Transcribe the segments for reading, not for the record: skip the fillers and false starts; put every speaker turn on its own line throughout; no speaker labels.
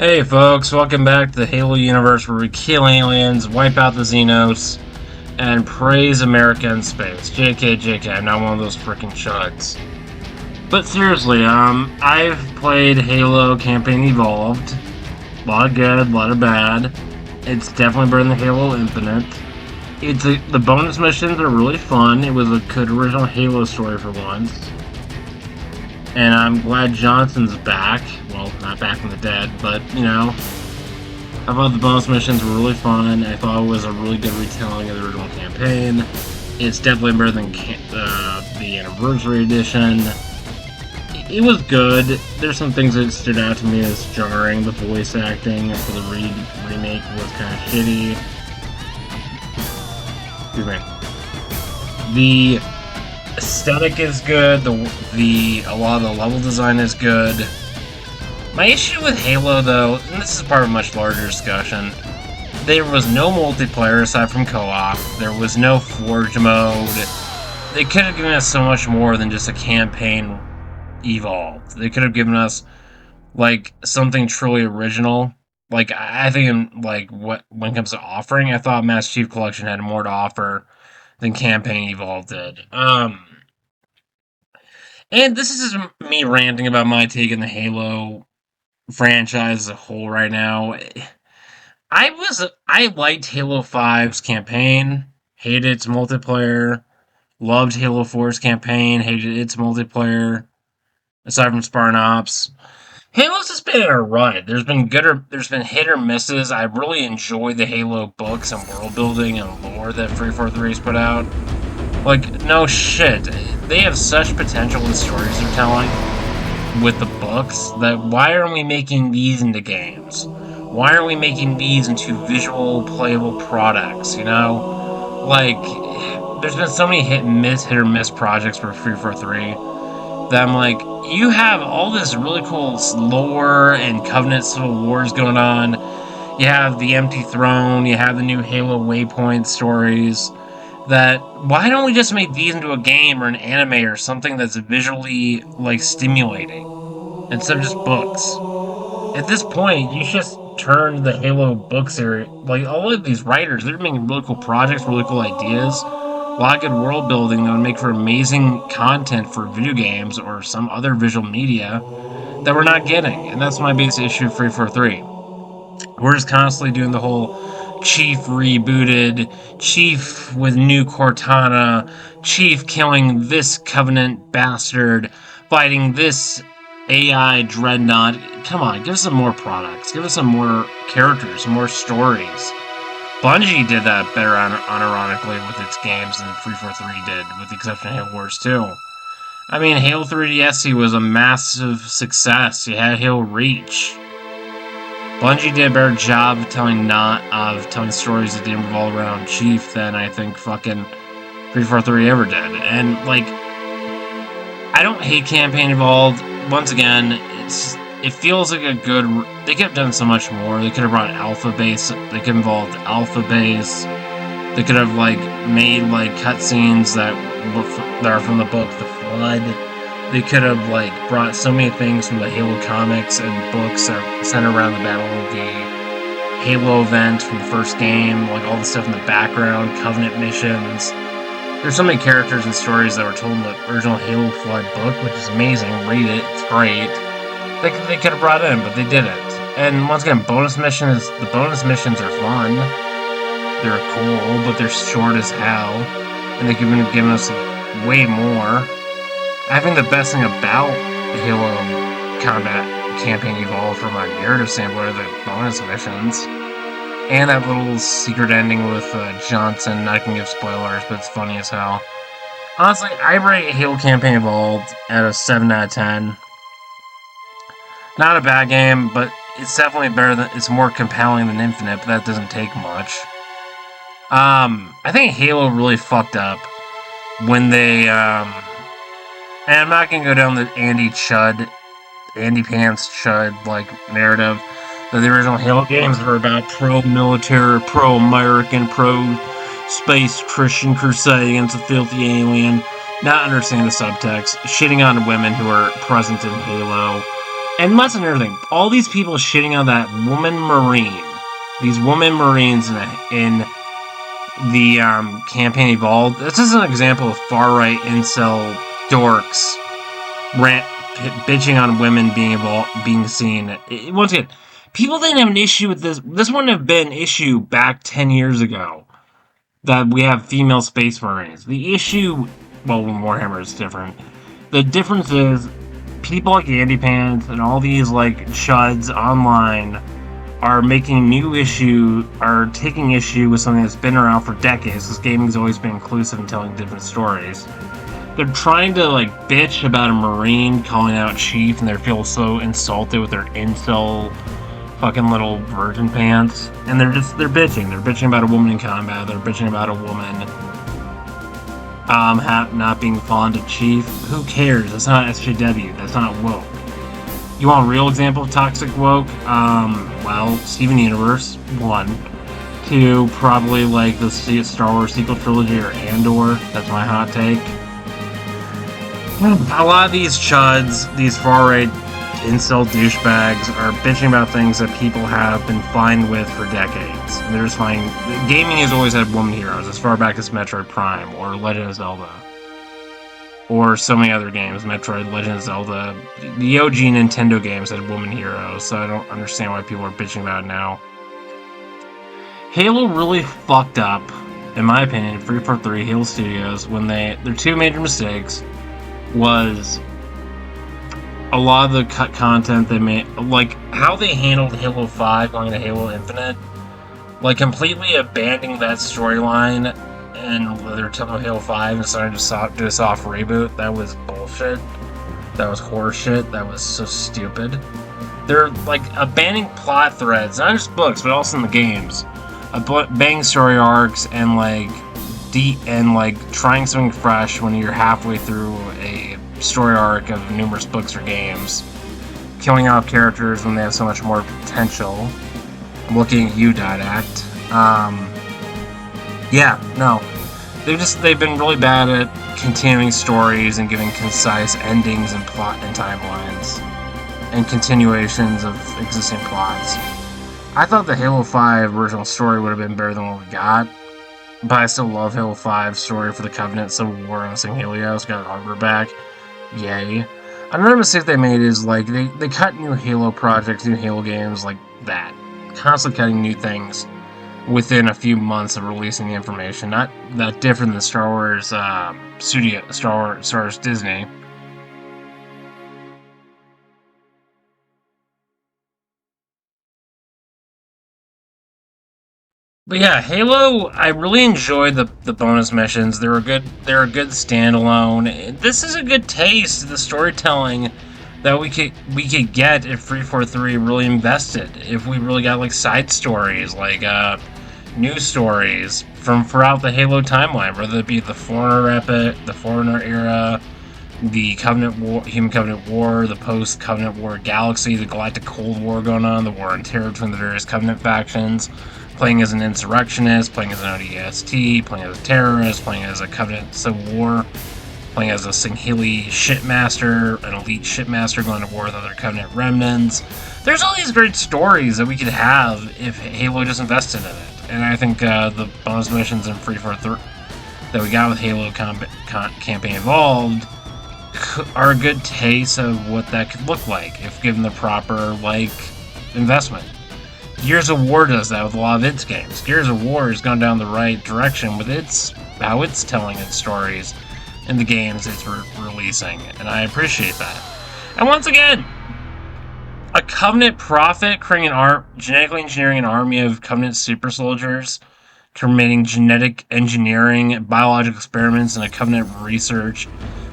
Hey folks, welcome back to the Halo universe where we kill aliens, wipe out the Xenos, and praise America in space. JK, I'm not one of those freaking chuds. But seriously, I've played Halo Campaign Evolved. A lot of good, a lot of bad. It's definitely better than Halo Infinite. The bonus missions are really fun. It was a good original Halo story for once. And I'm glad Johnson's back. Well, not back from the dead, but, I thought the bonus missions were really fun. I thought it was a really good retelling of the original campaign. It's definitely better than the Anniversary Edition. It was good. There's some things that stood out to me as jarring. The voice acting for the remake was kind of shitty. Excuse me. The aesthetic is good. A lot of the level design is good. My issue with Halo, though, and this is part of a much larger discussion, there was no multiplayer aside from co-op. There was no Forge mode. They could have given us so much more than just a campaign evolved. They could have given us something truly original. I think when it comes to offering, I thought Master Chief Collection had more to offer than Campaign Evolved did. And this is me ranting about my take on the Halo franchise as a whole right now. I liked Halo 5's campaign, hated its multiplayer, loved Halo 4's campaign, hated its multiplayer, aside from Spartan Ops. Halo's just been a ride. There's been hit or misses. I really enjoy the Halo books and world building and lore that 343's put out. No shit. They have such potential with stories they're telling with the books that why aren't we making these into games? Why aren't we making these into visual, playable products, There's been so many hit or miss projects for 343 that I'm like, you have all this really cool lore and Covenant Civil Wars going on. You have the Empty Throne, you have the new Halo Waypoint stories. Why don't we just make these into a game or an anime or something that's visually stimulating instead of just books? At this point, you should just turn the Halo book series. All of these writers, they're making really cool projects, really cool ideas, a lot of good world building that would make for amazing content for video games or some other visual media that we're not getting. And that's my biggest issue with 343. We're just constantly doing the whole Chief rebooted, Chief with new Cortana, Chief killing this Covenant bastard, fighting this AI dreadnought. Come on, give us some more products. Give us some more characters, some more stories. Bungie did that better unironically with its games than 343 did, with the exception of Halo Wars 2. I mean, Halo 3DSC was a massive success. You had Halo Reach. Bungie did a better job of telling stories that didn't revolve around Chief than I think fucking 343 ever did. And I don't hate Campaign Evolved. Once again, it feels like a good. They could have done so much more. They could have brought Alpha Base. They could have involved Alpha Base. They could have made cutscenes that are from the book The Flood. They could have brought so many things from the Halo comics and books that center around the Battle of the Halo event from the first game, all the stuff in the background, Covenant missions. There's so many characters and stories that were told in the original Halo Flood book, which is amazing. Read it, it's great. They could have brought it in, but they didn't. And once again, the bonus missions are fun. They're cool, but they're short as hell. And they could have given us way more. I think the best thing about the Halo Combat Campaign Evolved from a narrative standpoint are the bonus missions. And that little secret ending with Johnson. I can give spoilers, but it's funny as hell. Honestly, I rate Halo Campaign Evolved at a 7 out of 10. Not a bad game, but it's definitely it's more compelling than Infinite, but that doesn't take much. I think Halo really fucked up when they, and I'm not gonna go down the Andy Pants Chud, narrative. The original Halo games were about pro-military, pro-American, pro-space Christian crusade against a filthy alien, not understanding the subtext, shitting on women who are present in Halo, And that's another thing. All these people shitting on that woman Marine, these woman Marines in the campaign Evolved. This is an example of far right incel dorks bitching on women being seen. Once again, people didn't have an issue with this. This wouldn't have been an issue back 10 years ago that we have female space marines. The issue, well, Warhammer is different. The difference is people like Andy Pants and all these like chuds online are taking issue with something that's been around for decades, because gaming's always been inclusive and telling different stories. They're trying to like bitch about a Marine calling out Chief, and they feel so insulted with their incel fucking little virgin pants, and they're bitching. They're bitching about a woman in combat. They're bitching about a woman not being fond of Chief. Who cares? That's not SJW. That's not woke. You want a real example of toxic woke? Well, Steven Universe, 1. 2, probably like the Star Wars sequel trilogy or Andor. That's my hot take. A lot of these chuds, these far-right incel douchebags, are bitching about things that people have been fine with for decades. And they're just fine. Gaming has always had woman heroes, as far back as Metroid Prime or Legend of Zelda. Or so many other games, Metroid, Legend of Zelda. The OG Nintendo games had woman heroes, so I don't understand why people are bitching about it now. Halo really fucked up, in my opinion, 343 Halo Studios, when their two major mistakes was a lot of the cut content they made, like how they handled Halo 5 going to Halo Infinite, like completely abandoning that storyline and their typical Halo 5 and starting to do a soft reboot. That was bullshit. That was horseshit. That was so stupid. They're like abandoning plot threads, not just books, but also in the games. Abandoning story arcs and like trying something fresh when you're halfway through a story arc of numerous books or games. Killing off characters when they have so much more potential. I'm looking at you, Didact. Yeah, no. They've been really bad at continuing stories and giving concise endings and plot and timelines. And continuations of existing plots. I thought the Halo 5 original story would have been better than what we got. But I still love Halo 5's story for the Covenant, Civil War, and St. Helios. Got Arbor back. Yay. Another mistake they made is, like, they cut new Halo projects, new Halo games like that. Constantly cutting new things within a few months of releasing the information. Not that different than Star Wars Star Wars Disney. But yeah, Halo, I really enjoyed the bonus missions. They're a good standalone. This is a good taste of the storytelling that we could get if 343 really invested. If we really got like side stories, like news stories from throughout the Halo timeline, whether it be the Foreigner epic, the Foreigner era, the Covenant War, Human Covenant War, the post-Covenant War galaxy, the Galactic Cold War going on, the war on terror between the various Covenant factions, playing as an insurrectionist, playing as an ODST, playing as a terrorist, playing as a Covenant Civil War, playing as a Singhili shipmaster, an elite shipmaster going to war with other Covenant remnants. There's all these great stories that we could have if Halo just invested in it. And I think the bonus missions in Free for that we got with Halo Campaign Evolved are a good taste of what that could look like if given the proper investment. Gears of War does that with a lot of its games. Gears of War has gone down the right direction with how it's telling its stories in the games it's releasing, and I appreciate that. And once again, a Covenant prophet creating genetically engineering an army of Covenant super soldiers, committing genetic engineering, biological experiments, and a Covenant research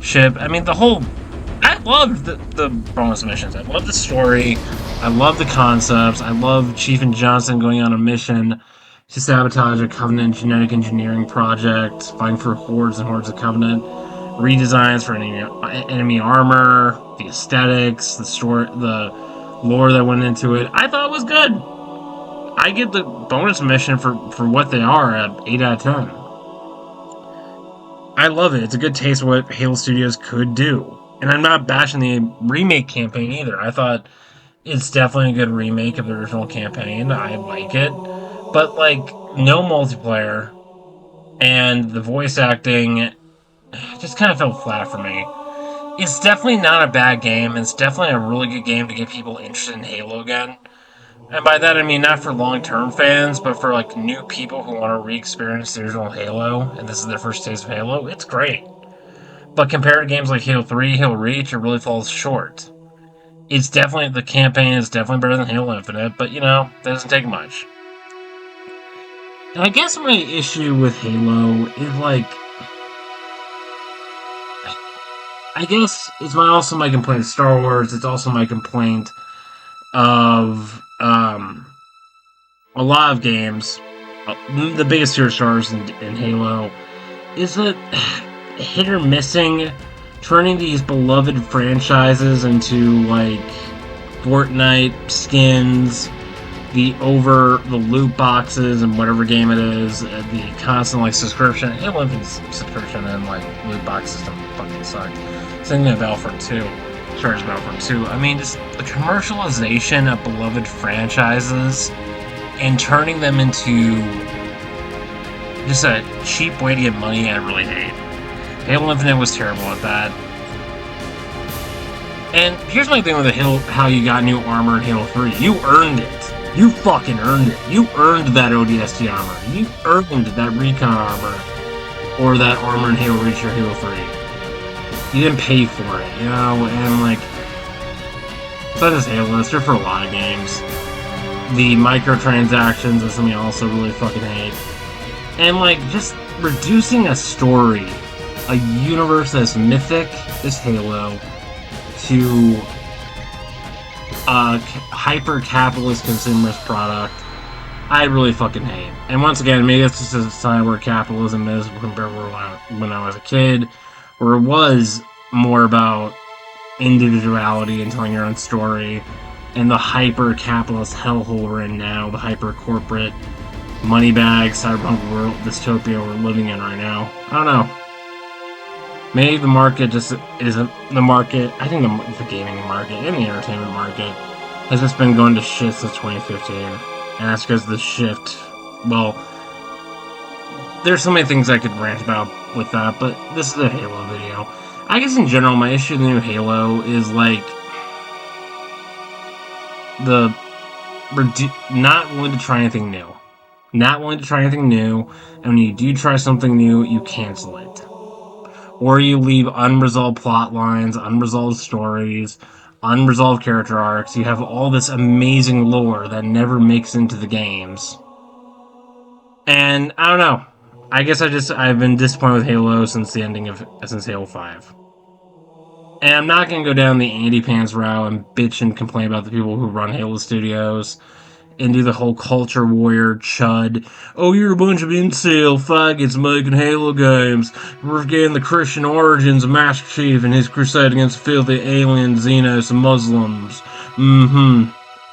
ship. I mean, I love the bonus missions. I love the story. I love the concepts. I love Chief and Johnson going on a mission to sabotage a Covenant genetic engineering project, fighting for hordes and hordes of Covenant, redesigns for enemy armor, the aesthetics, the story, the lore that went into it. I thought it was good. I give the bonus mission for what they are at 8 out of 10. I love it. It's a good taste of what Halo Studios could do. And I'm not bashing the remake campaign either. I thought it's definitely a good remake of the original campaign. I like it. But, like, no multiplayer, and the voice acting just kind of fell flat for me. It's definitely not a bad game. It's definitely a really good game to get people interested in Halo again. And by that I mean not for long-term fans, but for like new people who want to re-experience the original Halo, and this is their first taste of Halo. It's great. But compared to games like Halo 3, Halo Reach, it really falls short. It's definitely, the campaign is definitely better than Halo Infinite, but that doesn't take much. And I guess my issue with Halo is like, I guess it's also my complaint of Star Wars. It's also my complaint of a lot of games. The biggest tier stars in Halo is that hit or missing, turning these beloved franchises into like Fortnite skins, the loot boxes and whatever game it is, the constant like subscription, Halo Infinite subscription and like loot box system fucking suck. Same thing with Battlefront 2. Charge Battlefront 2. I mean, just the commercialization of beloved franchises and turning them into just a cheap way to get money, I really hate. Halo Infinite was terrible at that. And here's my thing with the Halo, how you got new armor in Halo 3. You earned it. You fucking earned it. You earned that ODST armor. You earned that recon armor. Or that armor in Halo Reach or Halo 3. You didn't pay for it, and like, it's not just Halo, it's true for a lot of games. The microtransactions is something I also really fucking hate. And like, just reducing a story, a universe that's mythic as Halo, to a hyper-capitalist consumerist product, I really fucking hate. And once again, maybe it's just a sign where capitalism is compared to when I was a kid, where it was more about individuality and telling your own story, and the hyper-capitalist hellhole we're in now, the hyper-corporate moneybag cyberpunk world dystopia we're living in right now. I don't know. Maybe the market just isn't the market. I think the gaming market and the entertainment market has just been going to shit since 2015. And that's because the shift, well, there's so many things I could rant about with that, but this is a Halo video. I guess in general, my issue with the new Halo is like the not willing to try anything new. Not willing to try anything new, and when you do try something new, you cancel it. Or you leave unresolved plot lines, unresolved stories, unresolved character arcs. You have all this amazing lore that never makes into the games. And I don't know. I guess I've been disappointed with Halo since Halo 5. And I'm not going to go down the Andy Pants route and bitch and complain about the people who run Halo Studios and do the whole culture warrior chud. Oh, you're a bunch of incel faggots making Halo games. We're getting the Christian origins of Master Chief and his crusade against filthy alien Xenos and Muslims.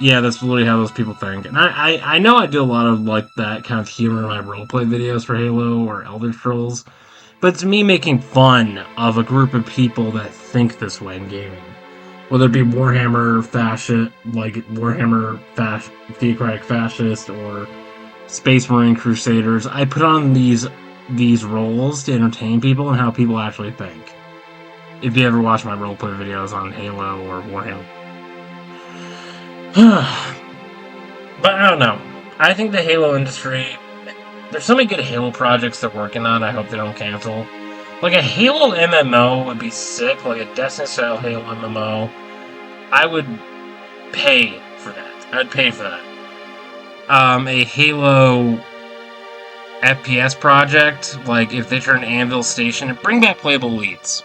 Yeah, that's literally how those people think. And I know I do a lot of like that kind of humor in my roleplay videos for Halo or Elder Scrolls, but it's me making fun of a group of people that think this way in gaming. Whether it be Warhammer Theocratic Fascist, or Space Marine Crusaders, I put on these roles to entertain people and how people actually think. If you ever watch my roleplay videos on Halo or Warhammer. But I don't know. I think the Halo industry, there's so many good Halo projects they're working on, I hope they don't cancel. Like a Halo MMO would be sick, like a Destiny-style Halo MMO. I would pay for that. I'd pay for that. A Halo FPS project, like if they turn Anvil Station, bring back playable elites.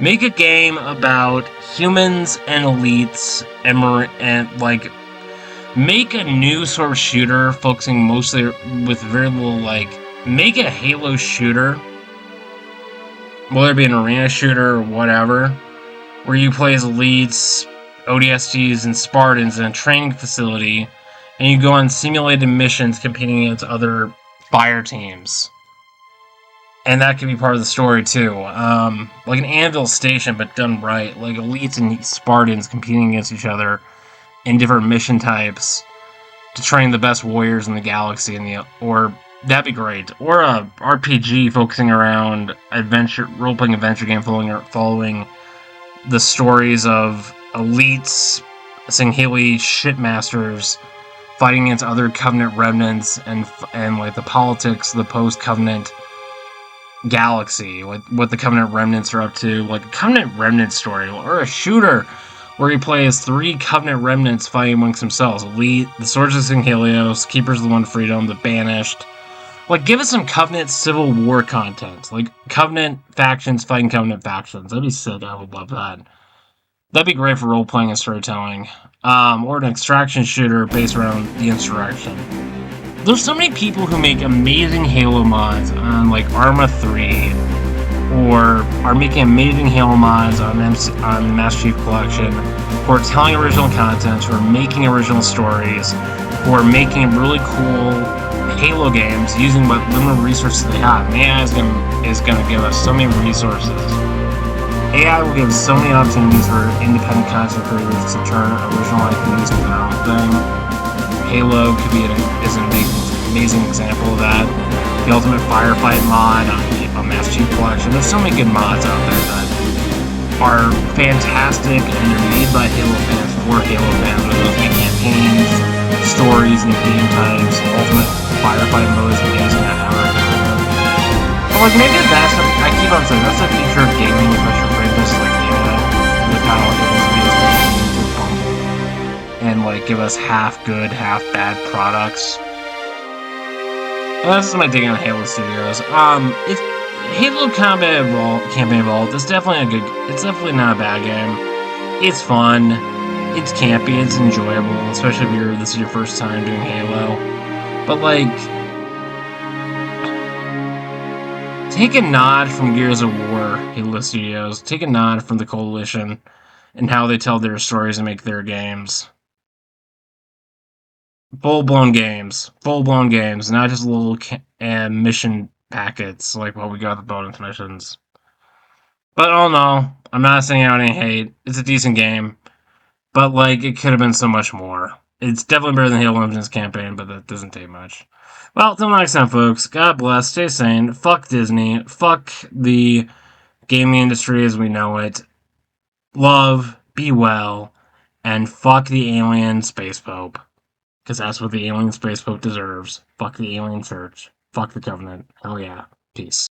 Make a game about humans and elites, and like make a new sort of shooter focusing mostly with very little make a Halo shooter, whether it be an arena shooter or whatever, where you play as elites, ODSTs, and Spartans in a training facility, and you go on simulated missions competing against other fire teams. and that could be part of the story too. Like an Anvil Station, but done right. Like elites and Spartans competing against each other in different mission types to train the best warriors in the galaxy, or that'd be great. Or a RPG focusing around adventure, role-playing adventure game following the stories of elites, Singhili shipmasters fighting against other Covenant remnants, and like the politics of the post-Covenant galaxy, like what the Covenant remnants are up to, like a Covenant remnant story, or a shooter where he plays 3 Covenant remnants fighting amongst themselves: Elite, the Swords of Singhelios, Keepers of the One Freedom, the Banished. Like, give us some Covenant Civil War content, like Covenant factions fighting Covenant factions. That'd be sick. I would love that. That'd be great for role playing and storytelling. Or an extraction shooter based around the insurrection. There's so many people who make amazing Halo mods on like Arma 3, or are making amazing Halo mods on the Master Chief Collection, who are telling original content, who are making original stories, who are making really cool Halo games using what limited resources they have. And AI is gonna give us so many resources. AI will give so many opportunities for independent content creators to turn original IPs into their own thing. Halo could be is an amazing example of that. The Ultimate Firefight mod on Master Chief Collection. There's so many good mods out there that are fantastic, and they're made by Halo fans for Halo fans. Whether those make campaigns, stories, and game types. Ultimate Firefight mode is amazing. I have it. But like maybe I keep on saying that's the future of gaming, especially for just like Halo, with how it is to fumble and like give us half good, half bad products. Well, that's just my dig on Halo Studios. It's Halo Campaign Evolved. It's definitely it's definitely not a bad game. It's fun. It's campy. It's enjoyable, especially if this is your first time doing Halo. But like, take a nod from Gears of War, Halo Studios. Take a nod from the Coalition and how they tell their stories and make their games. Full-blown games, not just little mission packets like what we got the bonus missions. But all in all, I'm not saying out any hate. It's a decent game, but like it could have been so much more. It's definitely better than Halo Infinite's campaign, but that doesn't take much. Well, till next time, folks. God bless. Stay sane. Fuck Disney. Fuck the gaming industry as we know it. Love. Be well. And fuck the alien space pope. Because that's what the alien space pope deserves. Fuck the alien church. Fuck the Covenant. Hell yeah. Peace.